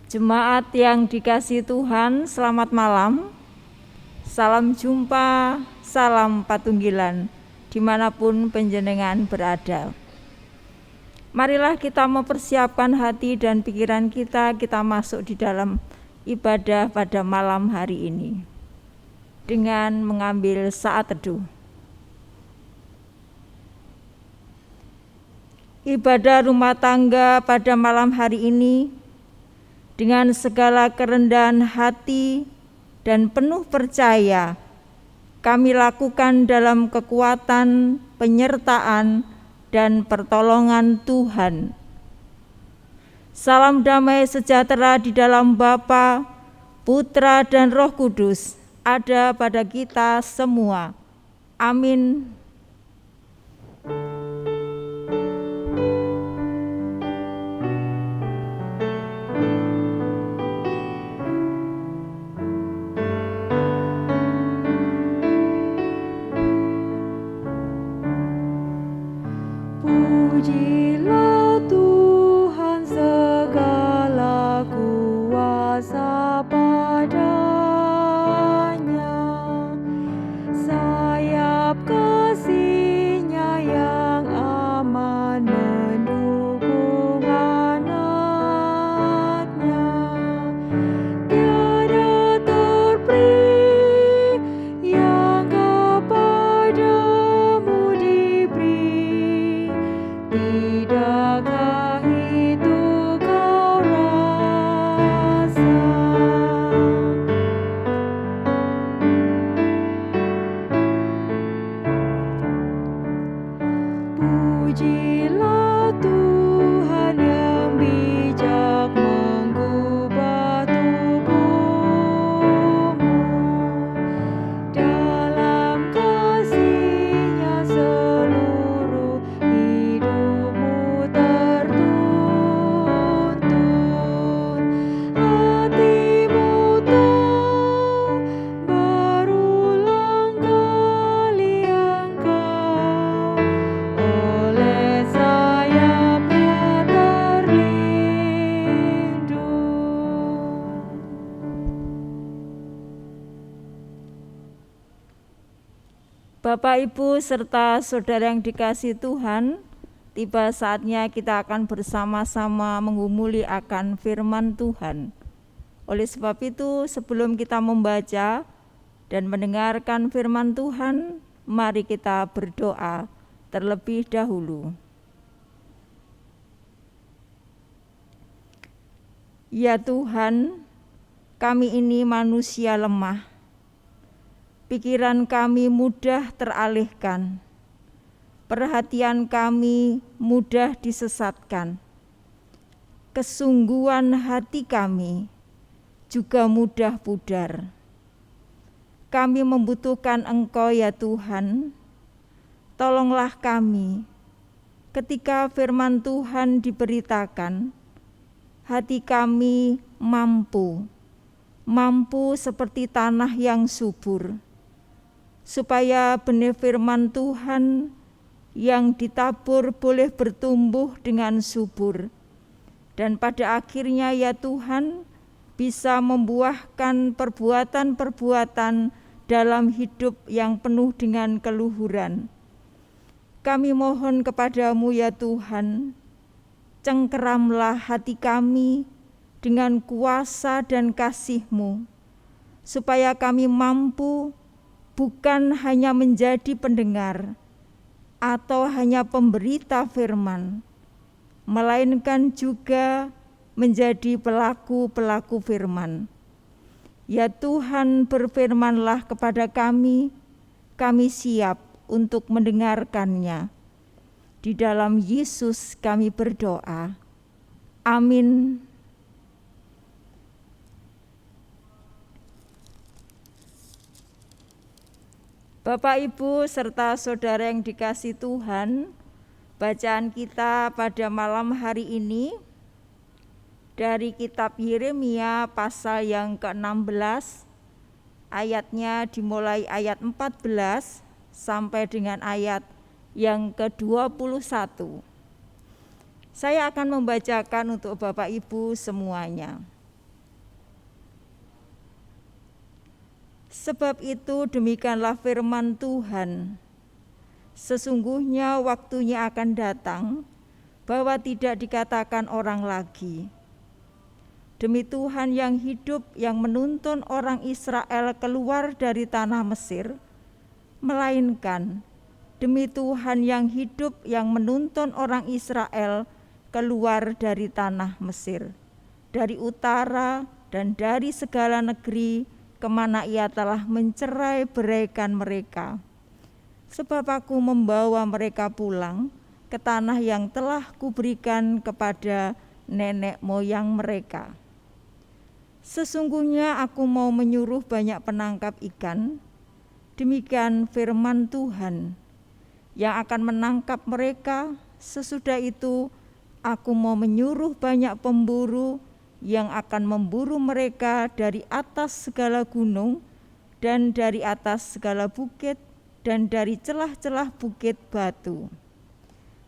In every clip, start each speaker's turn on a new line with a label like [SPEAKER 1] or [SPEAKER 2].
[SPEAKER 1] Jemaat yang dikasihi Tuhan, selamat malam. Salam jumpa, salam patunggilan, dimanapun panjenengan berada. Marilah kita mempersiapkan hati dan pikiran kita masuk di dalam ibadah pada malam hari ini dengan mengambil saat teduh. Ibadah rumah tangga pada malam hari ini dengan segala kerendahan hati dan penuh percaya kami lakukan dalam kekuatan, penyertaan, dan pertolongan Tuhan. Salam damai sejahtera di dalam Bapa, Putra, dan Roh Kudus ada pada kita semua. Amin.
[SPEAKER 2] Pujilah Tuhan segala kuasa padanya, sayap kasih-Nya yang aman mendukung anak-Nya. Tiada terperi yang kepadamu diberi, tidakkah itu kau rasa? Pujilah Tuhan yang bijak mengubah tubuhmu, dalam kasih-Nya seluruh hidupmu tertuntun. Hatimu tahu berulang kali engkau oleh sayap-Nya terlindung.
[SPEAKER 1] Bapak, Ibu, serta saudara yang dikasihi Tuhan, tiba saatnya kita akan bersama-sama menggumuli akan firman Tuhan. Oleh sebab itu, sebelum kita membaca dan mendengarkan firman Tuhan, mari kita berdoa terlebih dahulu. Ya Tuhan, kami ini manusia lemah. Pikiran kami mudah teralihkan, perhatian kami mudah disesatkan, kesungguhan hati kami juga mudah pudar. Kami membutuhkan Engkau ya Tuhan, tolonglah kami ketika firman Tuhan diberitakan, hati kami mampu seperti tanah yang subur, supaya benih firman Tuhan yang ditabur boleh bertumbuh dengan subur, dan pada akhirnya ya Tuhan bisa membuahkan perbuatan-perbuatan dalam hidup yang penuh dengan keluhuran. Kami mohon kepadamu ya Tuhan, cengkeramlah hati kami dengan kuasa dan kasih-Mu, supaya kami mampu bukan hanya menjadi pendengar atau hanya pemberita firman, melainkan juga menjadi pelaku-pelaku firman. Ya Tuhan, berfirmanlah kepada kami siap untuk mendengarkannya. Di dalam Yesus kami berdoa. Amin. Bapak, Ibu, serta saudara yang dikasihi Tuhan, bacaan kita pada malam hari ini dari kitab Yeremia pasal yang ke-16, ayatnya dimulai ayat 14 sampai dengan ayat yang ke-21. Saya akan membacakan untuk Bapak Ibu semuanya. Sebab itu demikianlah firman Tuhan, sesungguhnya waktunya akan datang bahwa tidak dikatakan orang lagi, demi Tuhan yang hidup yang menuntun orang Israel keluar dari tanah Mesir, melainkan demi Tuhan yang hidup yang menuntun orang Israel keluar dari tanah Mesir, dari utara dan dari segala negeri kemana ia telah mencerai beraikan mereka. Sebab aku membawa mereka pulang ke tanah yang telah kuberikan kepada nenek moyang mereka. Sesungguhnya aku mau menyuruh banyak penangkap ikan, demikian firman Tuhan, yang akan menangkap mereka. Sesudah itu aku mau menyuruh banyak pemburu yang akan memburu mereka dari atas segala gunung dan dari atas segala bukit dan dari celah-celah bukit batu.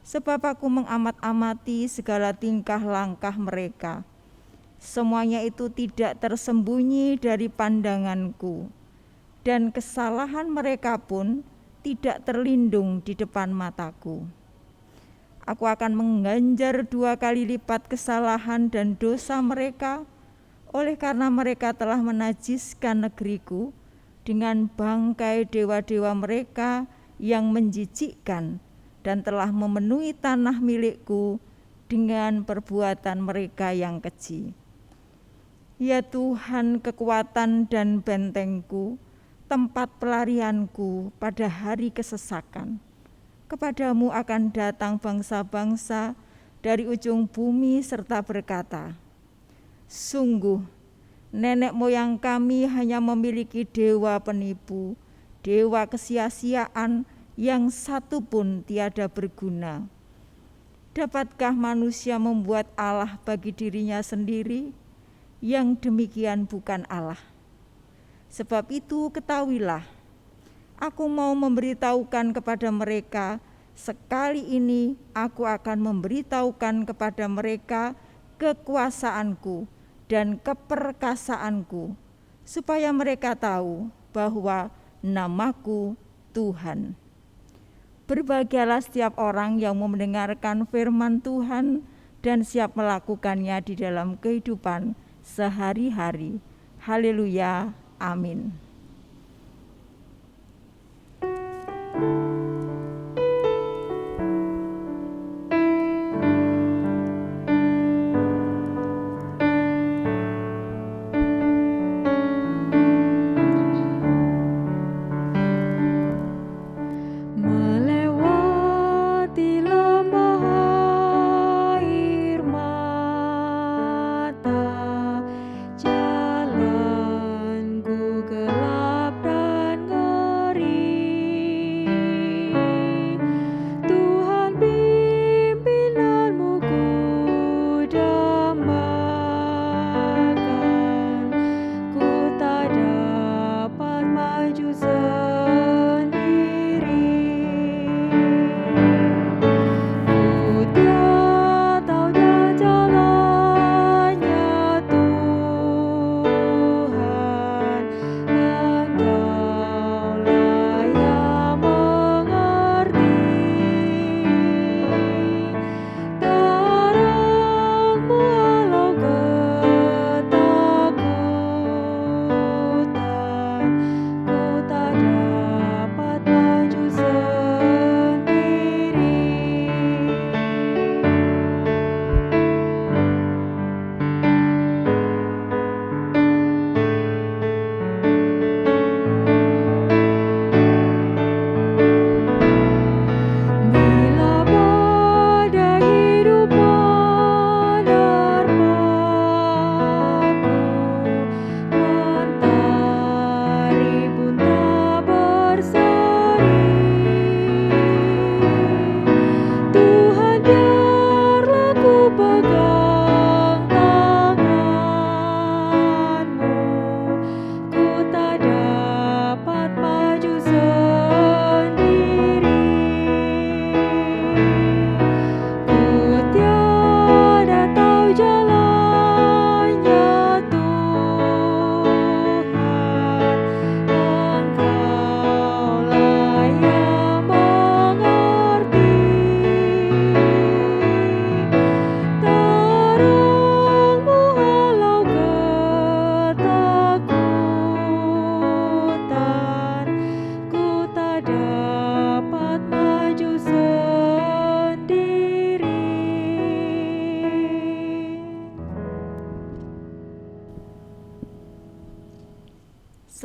[SPEAKER 1] Sebab aku mengamat-amati segala tingkah langkah mereka. Semuanya itu tidak tersembunyi dari pandanganku, dan kesalahan mereka pun tidak terlindung di depan mataku. Aku akan mengganjar 2 kali lipat kesalahan dan dosa mereka, oleh karena mereka telah menajiskan negeriku dengan bangkai dewa-dewa mereka yang menjijikkan, dan telah memenuhi tanah milikku dengan perbuatan mereka yang keji. Ya Tuhan, kekuatan dan bentengku, tempat pelarianku pada hari kesesakan. Kepadamu akan datang bangsa-bangsa dari ujung bumi serta berkata, sungguh nenek moyang kami hanya memiliki dewa penipu, dewa kesia-siaan yang satu pun tiada berguna. Dapatkah manusia membuat Allah bagi dirinya sendiri? Yang demikian bukan Allah. Sebab itu ketahuilah, aku mau memberitahukan kepada mereka, sekali ini aku akan memberitahukan kepada mereka kekuasaanku dan keperkasaanku, supaya mereka tahu bahwa namaku Tuhan. Berbahagialah setiap orang yang mau mendengarkan firman Tuhan dan siap melakukannya di dalam kehidupan sehari-hari. Haleluya, amin.
[SPEAKER 2] Melewati lembah air mata, jalanku gelap dan ngeri. Tuhan pimpinanmu ku dambakan, ku tak dapat maju sendiri. Ku tak tahu jalannya Tuhan, Engkaulah yang mengerti. Terangmu halau ketakutan, ku tak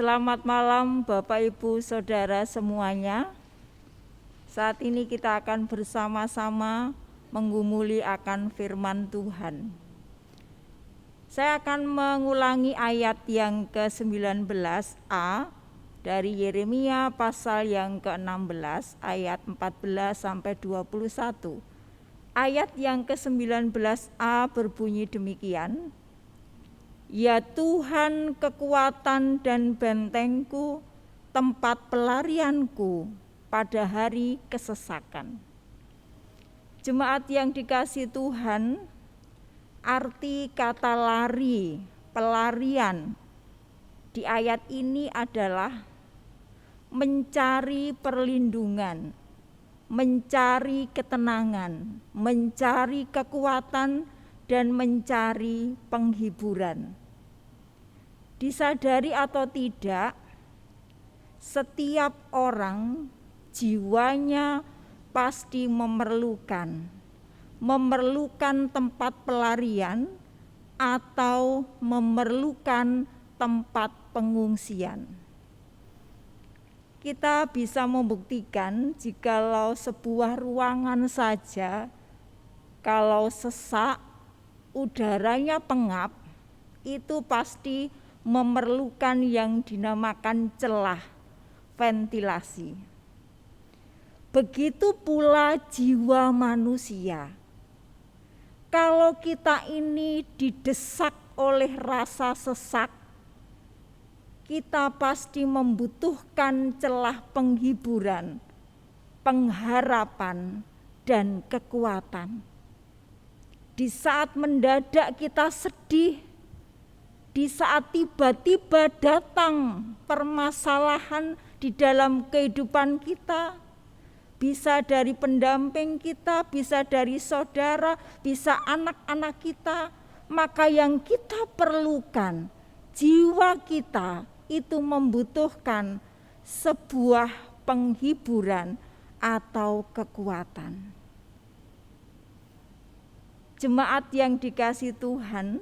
[SPEAKER 1] Selamat malam Bapak Ibu Saudara semuanya. Saat ini kita akan bersama-sama menggumuli akan firman Tuhan. Saya akan mengulangi ayat yang ke-19a dari Yeremia pasal yang ke-16 ayat 14 sampai 21. Ayat yang ke-19a berbunyi demikian. Ya Tuhan, kekuatan dan bentengku, tempat pelarianku pada hari kesesakan. Jemaat yang dikasihi Tuhan, arti kata lari, pelarian di ayat ini adalah mencari perlindungan, mencari ketenangan, mencari kekuatan, dan mencari penghiburan. Disadari atau tidak, setiap orang jiwanya pasti memerlukan tempat pelarian atau memerlukan tempat pengungsian. Kita bisa membuktikan jikalau sebuah ruangan saja, kalau sesak, udaranya pengap, itu pasti memerlukan yang dinamakan celah ventilasi. Begitu pula jiwa manusia. Kalau kita ini didesak oleh rasa sesak, kita pasti membutuhkan celah penghiburan, pengharapan, dan kekuatan. Di saat mendadak kita sedih, di saat tiba-tiba datang permasalahan di dalam kehidupan kita, bisa dari pendamping kita, bisa dari saudara, bisa anak-anak kita, maka yang kita perlukan, jiwa kita itu membutuhkan sebuah penghiburan atau kekuatan. Jemaat yang dikasihi Tuhan,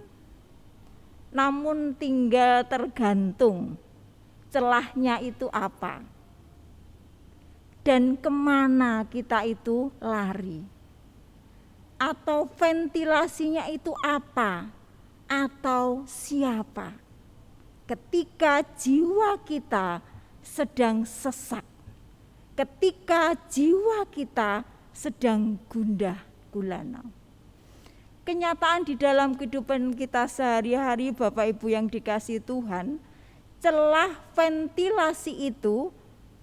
[SPEAKER 1] namun tinggal tergantung celahnya itu apa dan kemana kita itu lari, atau ventilasinya itu apa atau siapa ketika jiwa kita sedang sesak, ketika jiwa kita sedang gundah gulana. Kenyataan di dalam kehidupan kita sehari-hari, Bapak Ibu yang dikasihi Tuhan, celah ventilasi itu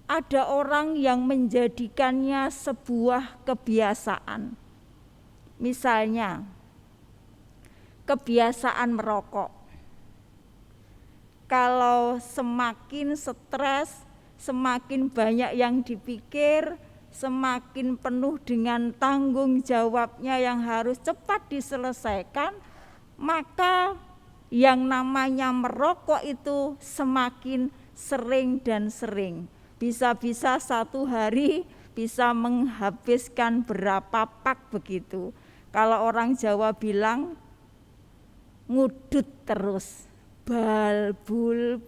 [SPEAKER 1] ada orang yang menjadikannya sebuah kebiasaan. Misalnya, kebiasaan merokok. Kalau semakin stres, semakin banyak yang dipikir, semakin penuh dengan tanggung jawabnya yang harus cepat diselesaikan, maka yang namanya merokok itu semakin sering dan sering. Bisa-bisa satu hari bisa menghabiskan berapa pak begitu. Kalau orang Jawa bilang ngudut terus, balbul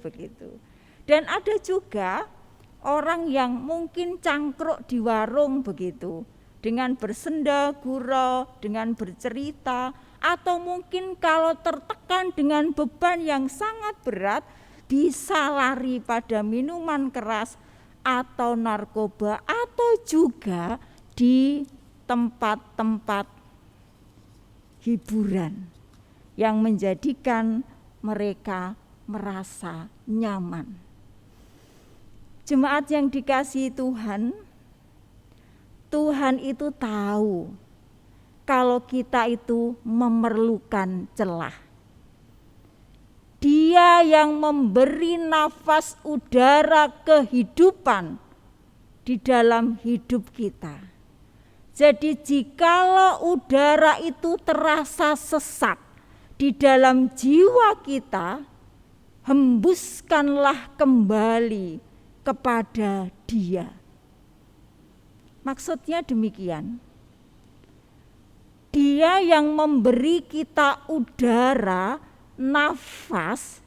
[SPEAKER 1] begitu. Dan ada juga orang yang mungkin cangkruk di warung begitu, dengan bersenda gurau, dengan bercerita, atau mungkin kalau tertekan dengan beban yang sangat berat, bisa lari pada minuman keras atau narkoba, atau juga di tempat-tempat hiburan yang menjadikan mereka merasa nyaman. Jemaat yang dikasihi Tuhan, Tuhan itu tahu kalau kita itu memerlukan celah. Dia yang memberi nafas udara kehidupan di dalam hidup kita. Jadi jikalau udara itu terasa sesak di dalam jiwa kita, hembuskanlah kembali kepada Dia. Maksudnya demikian. Dia yang memberi kita udara, nafas,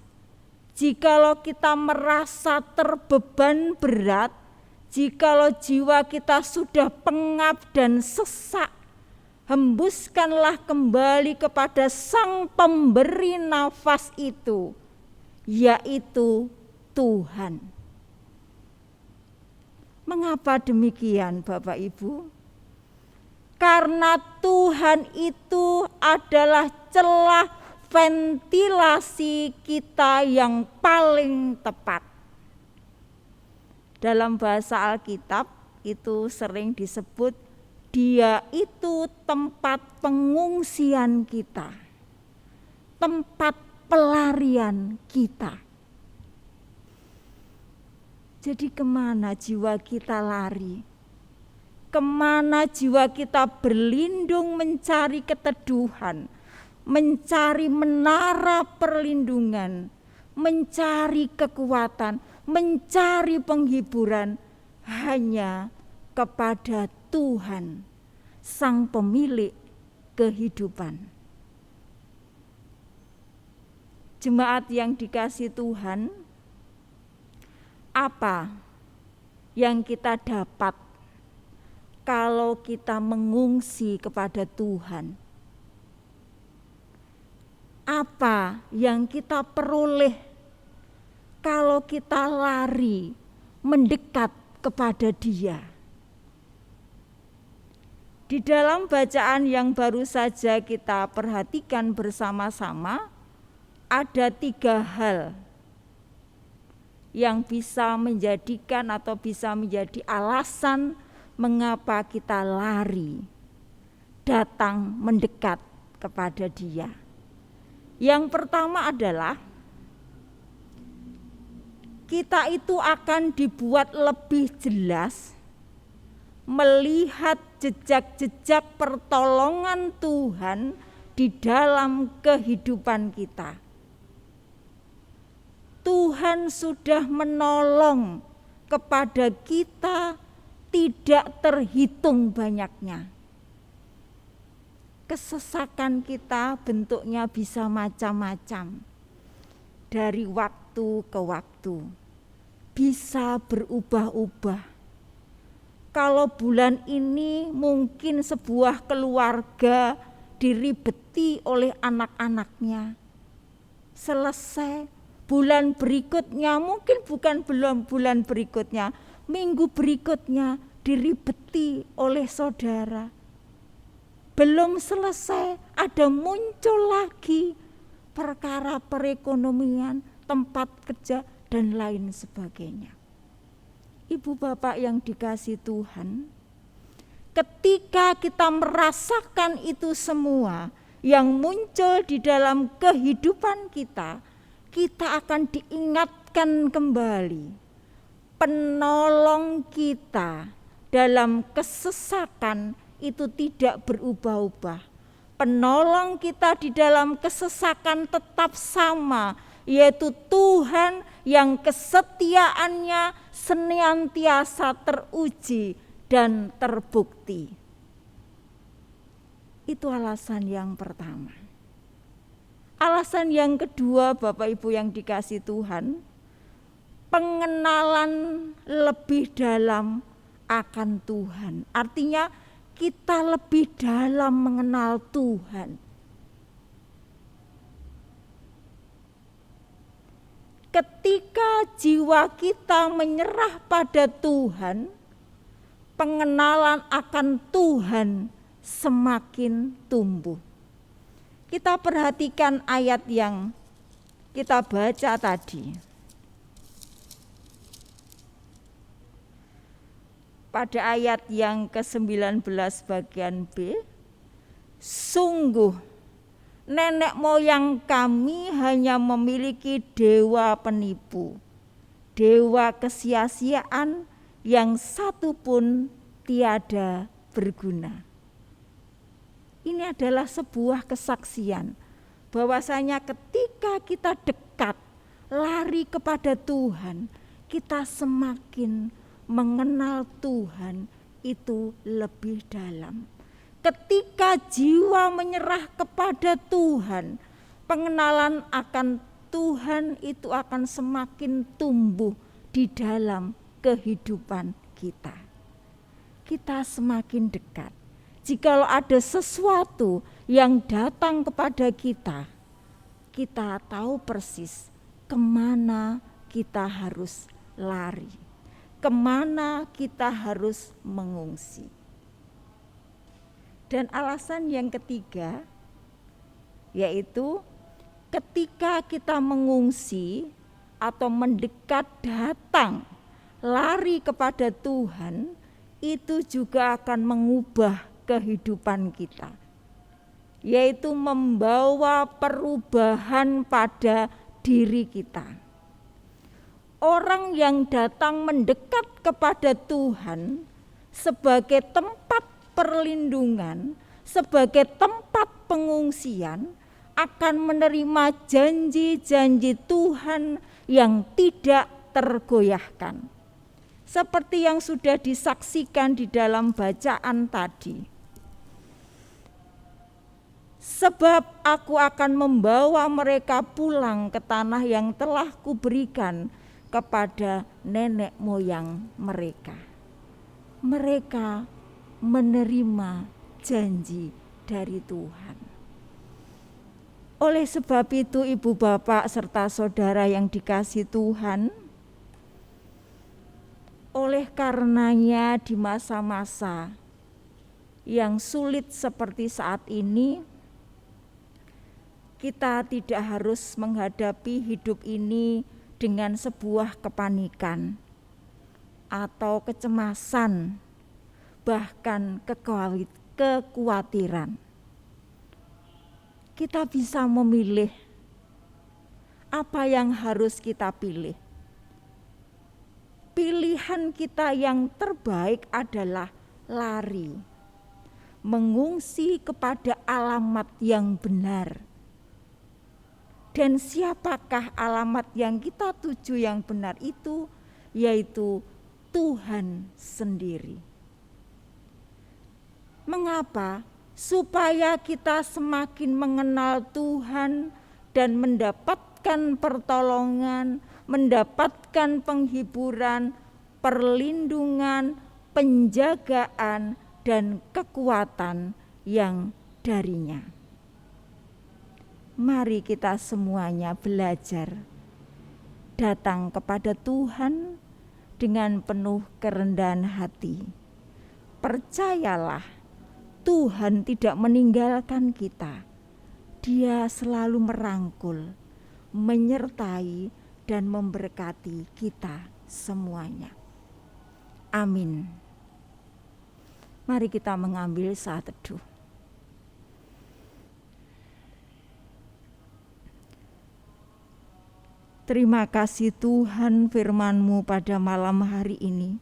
[SPEAKER 1] Jikalau kita merasa terbeban berat, jikalau jiwa kita sudah pengap dan sesak, hembuskanlah kembali kepada Sang Pemberi nafas itu, yaitu Tuhan. Mengapa demikian, Bapak Ibu? Karena Tuhan itu adalah celah ventilasi kita yang paling tepat. Dalam bahasa Alkitab itu sering disebut Dia itu tempat pengungsian kita, tempat pelarian kita. Jadi kemana jiwa kita lari? Kemana jiwa kita berlindung mencari keteduhan, mencari menara perlindungan, mencari kekuatan, mencari penghiburan hanya kepada Tuhan, Sang Pemilik kehidupan. Jemaat yang dikasihi Tuhan, apa yang kita dapat kalau kita mengungsi kepada Tuhan? Apa yang kita peroleh kalau kita lari mendekat kepada Dia? Di dalam bacaan yang baru saja kita perhatikan bersama-sama, ada 3 hal yang bisa menjadikan atau bisa menjadi alasan mengapa kita lari, datang mendekat kepada Dia. Yang pertama adalah kita itu akan dibuat lebih jelas melihat jejak-jejak pertolongan Tuhan di dalam kehidupan kita. Tuhan sudah menolong kepada kita tidak terhitung banyaknya. Kesesakan kita bentuknya bisa macam-macam. Dari waktu ke waktu. Bisa berubah-ubah. Kalau bulan ini mungkin sebuah keluarga diribeti oleh anak-anaknya. Selesai, bulan berikutnya mungkin bukan belum bulan berikutnya, minggu berikutnya diribeti oleh saudara. Belum selesai, ada muncul lagi perkara perekonomian, tempat kerja, dan lain sebagainya. Ibu bapak yang dikasihi Tuhan, ketika kita merasakan itu semua yang muncul di dalam kehidupan kita, kita akan diingatkan kembali penolong kita dalam kesesakan itu tidak berubah-ubah. Penolong kita di dalam kesesakan tetap sama, yaitu Tuhan yang kesetiaannya senantiasa teruji dan terbukti. Itu alasan yang pertama. Alasan yang kedua, Bapak Ibu yang dikasihi Tuhan, pengenalan lebih dalam akan Tuhan. Artinya kita lebih dalam mengenal Tuhan. Ketika jiwa kita menyerah pada Tuhan, pengenalan akan Tuhan semakin tumbuh. Kita perhatikan ayat yang kita baca tadi. Pada ayat yang ke-19 bagian B, sungguh nenek moyang kami hanya memiliki dewa penipu, dewa kesia-siaan yang satu pun tiada berguna. Ini adalah sebuah kesaksian bahwasanya ketika kita dekat, lari kepada Tuhan, kita semakin mengenal Tuhan itu lebih dalam. Ketika jiwa menyerah kepada Tuhan, pengenalan akan Tuhan itu akan semakin tumbuh di dalam kehidupan kita. Kita semakin dekat. Jikalau ada sesuatu yang datang kepada kita, kita tahu persis kemana kita harus lari, kemana kita harus mengungsi. Dan alasan yang ketiga, yaitu ketika kita mengungsi atau mendekat, datang, lari kepada Tuhan, itu juga akan mengubah kehidupan kita, yaitu membawa perubahan pada diri kita. Orang yang datang mendekat kepada Tuhan sebagai tempat perlindungan, sebagai tempat pengungsian, akan menerima janji-janji Tuhan yang tidak tergoyahkan. Seperti yang sudah disaksikan di dalam bacaan tadi. Sebab aku akan membawa mereka pulang ke tanah yang telah kuberikan kepada nenek moyang mereka. Mereka menerima janji dari Tuhan. Oleh sebab itu, ibu bapak serta saudara yang dikasihi Tuhan, oleh karenanya di masa-masa yang sulit seperti saat ini, kita tidak harus menghadapi hidup ini dengan sebuah kepanikan atau kecemasan, bahkan kekhawatiran. Kita bisa memilih apa yang harus kita pilih. Pilihan kita yang terbaik adalah lari, mengungsi kepada alamat yang benar. Dan siapakah alamat yang kita tuju yang benar itu? Yaitu Tuhan sendiri. Mengapa? Supaya kita semakin mengenal Tuhan dan mendapatkan pertolongan, mendapatkan penghiburan, perlindungan, penjagaan, dan kekuatan yang darinya. Mari kita semuanya belajar datang kepada Tuhan dengan penuh kerendahan hati. Percayalah, Tuhan tidak meninggalkan kita. Dia selalu merangkul, menyertai, dan memberkati kita semuanya. Amin. Mari kita mengambil saat teduh. Terima kasih Tuhan, firman-Mu pada malam hari ini.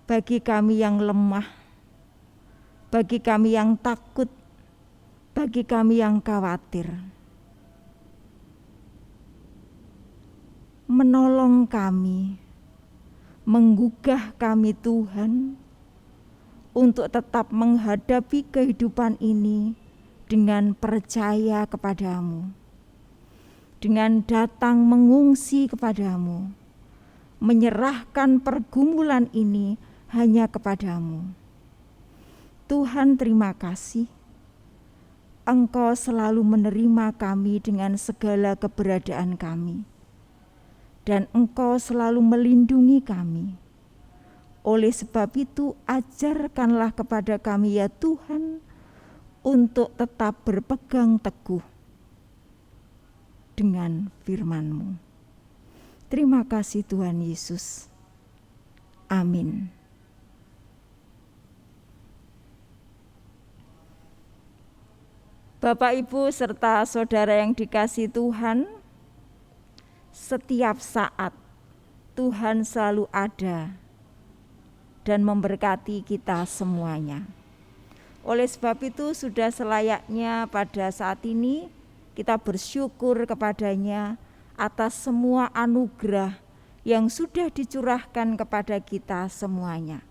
[SPEAKER 1] Bagi kami yang lemah, bagi kami yang takut, bagi kami yang khawatir, menolong kami, menggugah kami Tuhan, untuk tetap menghadapi kehidupan ini dengan percaya kepadamu, dengan datang mengungsi kepadamu, menyerahkan pergumulan ini hanya kepadamu. Tuhan, terima kasih. Engkau selalu menerima kami dengan segala keberadaan kami. Dan Engkau selalu melindungi kami. Oleh sebab itu, ajarkanlah kepada kami ya Tuhan, untuk tetap berpegang teguh dengan firman-Mu. Terima kasih Tuhan Yesus. Amin. Bapak, Ibu, serta saudara yang dikasihi Tuhan, setiap saat Tuhan selalu ada dan memberkati kita semuanya. Oleh sebab itu, sudah selayaknya pada saat ini kita bersyukur kepada-Nya atas semua anugerah yang sudah dicurahkan kepada kita semuanya.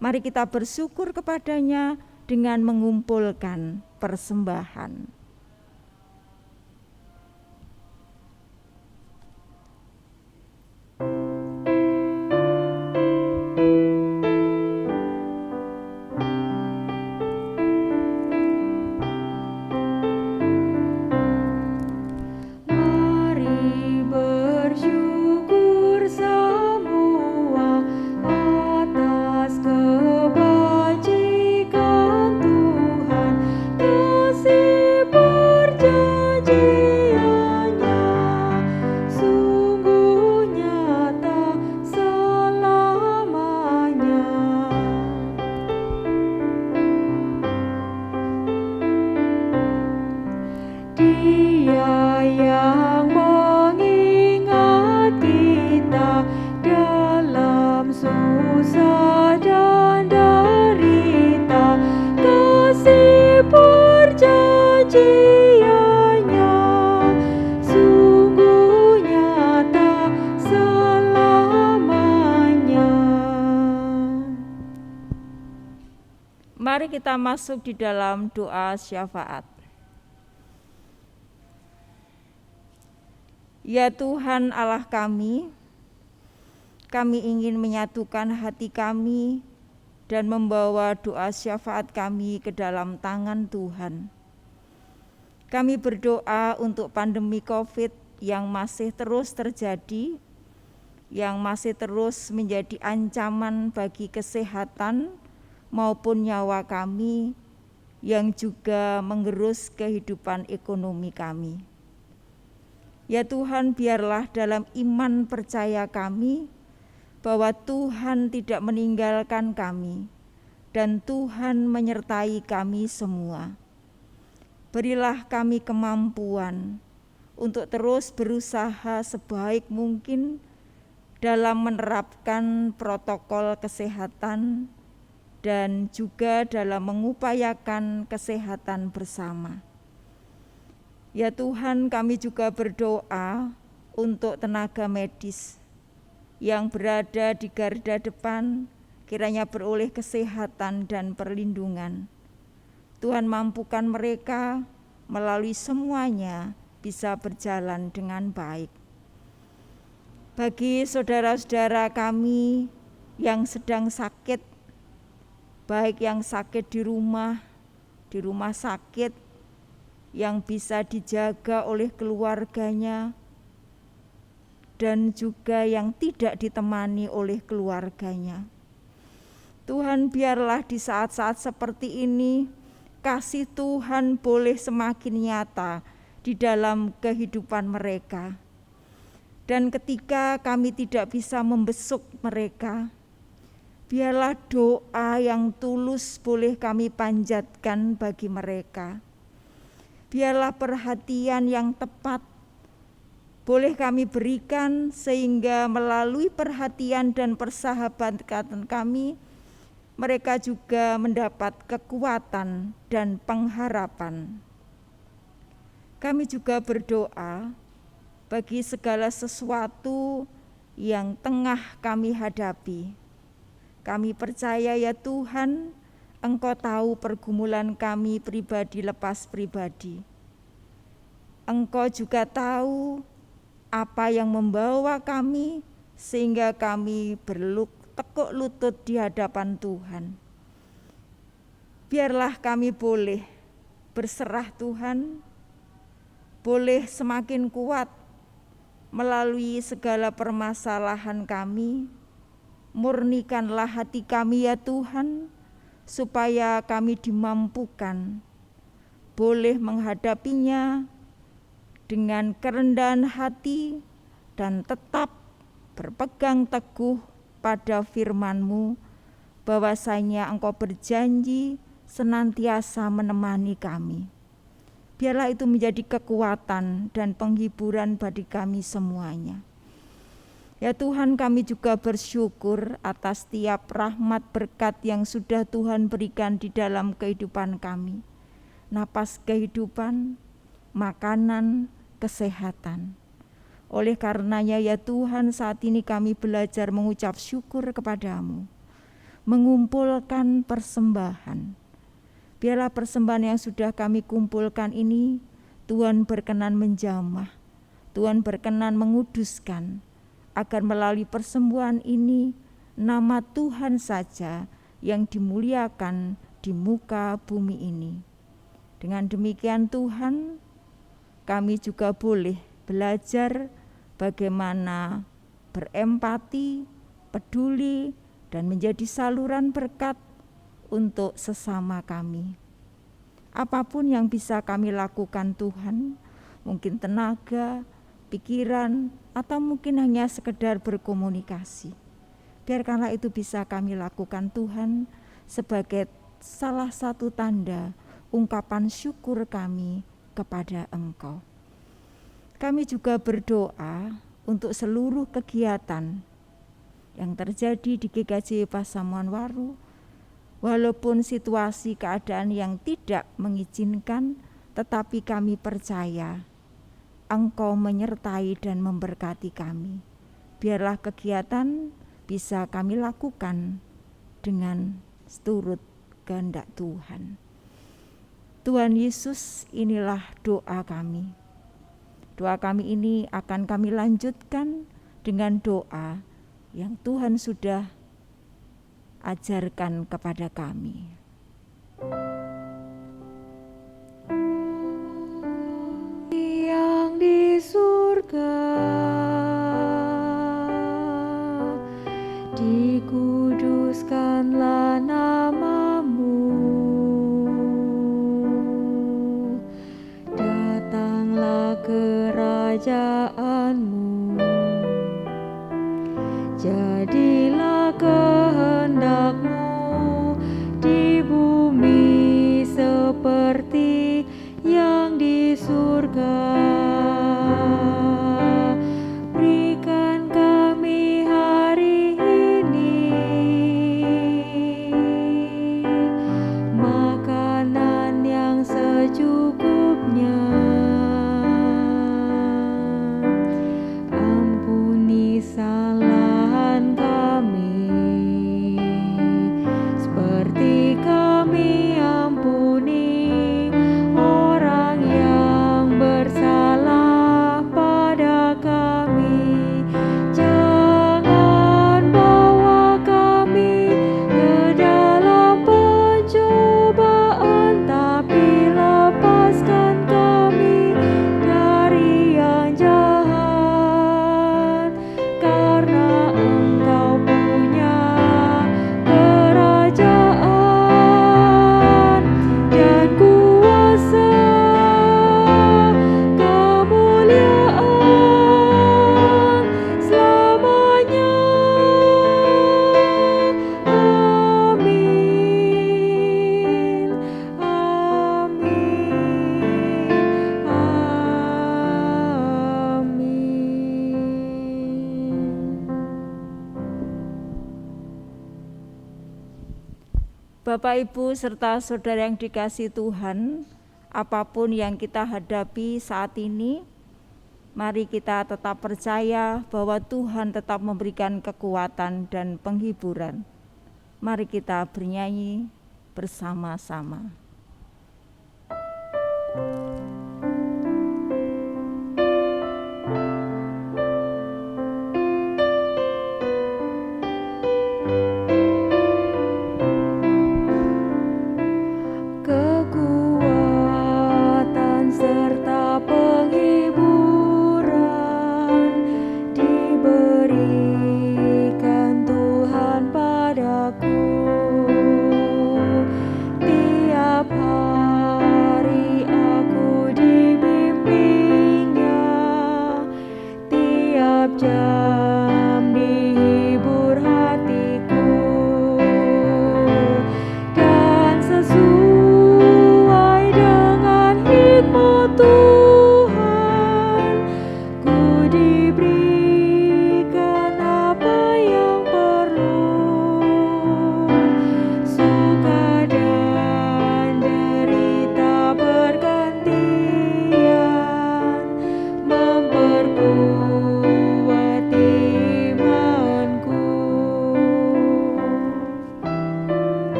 [SPEAKER 1] Mari kita bersyukur kepada-Nya dengan mengumpulkan persembahan. Mari kita masuk di dalam doa syafaat. Ya Tuhan Allah kami ingin menyatukan hati kami dan membawa doa syafaat kami ke dalam tangan Tuhan. Kami berdoa untuk pandemi COVID yang masih terus terjadi, yang masih terus menjadi ancaman bagi kesehatan maupun nyawa kami, yang juga menggerus kehidupan ekonomi kami. Ya Tuhan, biarlah dalam iman percaya kami bahwa Tuhan tidak meninggalkan kami dan Tuhan menyertai kami semua. Berilah kami kemampuan untuk terus berusaha sebaik mungkin dalam menerapkan protokol kesehatan dan juga dalam mengupayakan kesehatan bersama. Ya Tuhan, kami juga berdoa untuk tenaga medis yang berada di garda depan, kiranya beroleh kesehatan dan perlindungan. Tuhan mampukan mereka melalui semuanya bisa berjalan dengan baik. Bagi saudara-saudara kami yang sedang sakit, baik yang sakit di rumah sakit, yang bisa dijaga oleh keluarganya, dan juga yang tidak ditemani oleh keluarganya. Tuhan, biarlah di saat-saat seperti ini, kasih Tuhan boleh semakin nyata di dalam kehidupan mereka. Dan ketika kami tidak bisa membesuk mereka, biarlah doa yang tulus boleh kami panjatkan bagi mereka. Biarlah perhatian yang tepat boleh kami berikan sehingga melalui perhatian dan persahabatan kami, mereka juga mendapat kekuatan dan pengharapan. Kami juga berdoa bagi segala sesuatu yang tengah kami hadapi. Kami percaya ya Tuhan, Engkau tahu pergumulan kami pribadi lepas pribadi. Engkau juga tahu apa yang membawa kami sehingga kami bertekuk lutut di hadapan Tuhan. Biarlah kami boleh berserah Tuhan, boleh semakin kuat melalui segala permasalahan kami. Murnikanlah hati kami ya Tuhan, supaya kami dimampukan boleh menghadapinya dengan kerendahan hati dan tetap berpegang teguh pada firman-Mu, bahwasanya Engkau berjanji senantiasa menemani kami. Biarlah itu menjadi kekuatan dan penghiburan bagi kami semuanya. Ya Tuhan, kami juga bersyukur atas setiap rahmat berkat yang sudah Tuhan berikan di dalam kehidupan kami. Napas kehidupan, makanan, kesehatan. Oleh karenanya ya Tuhan, saat ini kami belajar mengucap syukur kepadamu, mengumpulkan persembahan. Biarlah persembahan yang sudah kami kumpulkan ini, Tuhan berkenan menjamah, Tuhan berkenan menguduskan, agar melalui persembahan ini nama Tuhan saja yang dimuliakan di muka bumi ini. Dengan demikian Tuhan, kami juga boleh belajar bagaimana berempati, peduli, dan menjadi saluran berkat untuk sesama kami. Apapun yang bisa kami lakukan Tuhan, mungkin tenaga, pikiran, atau mungkin hanya sekedar berkomunikasi. Biarkanlah itu bisa kami lakukan Tuhan sebagai salah satu tanda ungkapan syukur kami kepada Engkau. Kami juga berdoa untuk seluruh kegiatan yang terjadi di GKJ Pasamuan Waru, walaupun situasi keadaan yang tidak mengizinkan, tetapi kami percaya Engkau menyertai dan memberkati kami. Biarlah kegiatan bisa kami lakukan dengan seturut kehendak Tuhan. Tuhan Yesus, inilah doa kami. Doa kami ini akan kami lanjutkan dengan doa yang Tuhan sudah ajarkan kepada kami.
[SPEAKER 2] Yang di surga, dikuduskanlah namamu, datanglah kerajaanmu, jadilah kehendakmu di bumi seperti yang di surga. Berikan kami hari ini makanan yang secukupnya. Ampuni kesalahan kami, seperti kami ampuni orang yang bersalah pada kami. Jangan bawa kami ke dalam pencobaan, tapi lepaskan kami dari yang jahat. Karena Engkau punya kerajaan dan kuasa, kemuliaan selamanya. Amin, amin,
[SPEAKER 1] Bapak, Ibu, serta saudara yang dikasihi Tuhan, apapun yang kita hadapi saat ini, mari kita tetap percaya bahwa Tuhan tetap memberikan kekuatan dan penghiburan. Mari kita bernyanyi bersama-sama.
[SPEAKER 2] Kekuatan serta penghiburan diberikan Tuhan padaku. Tiap hari aku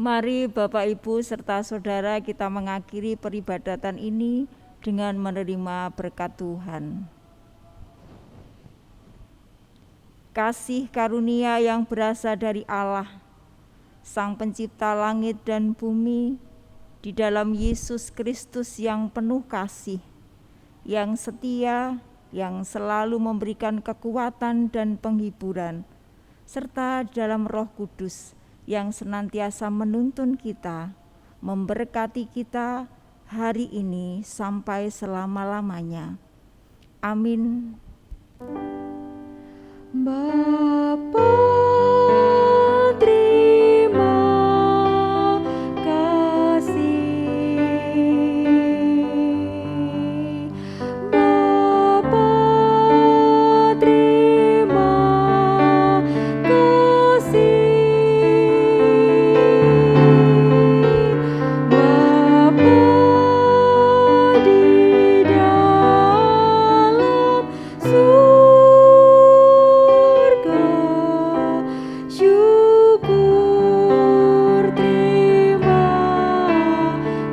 [SPEAKER 1] Mari Bapak Ibu serta Saudara kita mengakhiri peribadatan ini dengan menerima berkat Tuhan. Kasih karunia yang berasal dari Allah, Sang Pencipta langit dan bumi, di dalam Yesus Kristus yang penuh kasih, yang setia, yang selalu memberikan kekuatan dan penghiburan, serta dalam Roh Kudus yang senantiasa menuntun kita, memberkati kita hari ini sampai selama-lamanya. Amin.
[SPEAKER 2] Bapa, terima kasih. Bapa, terima kasih. Bapa di dalam surga, syukur terima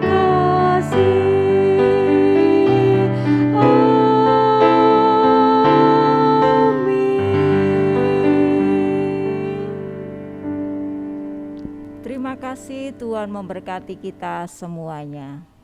[SPEAKER 2] kasih. Amin.
[SPEAKER 1] Terima kasih, Tuhan memberkati kita semuanya.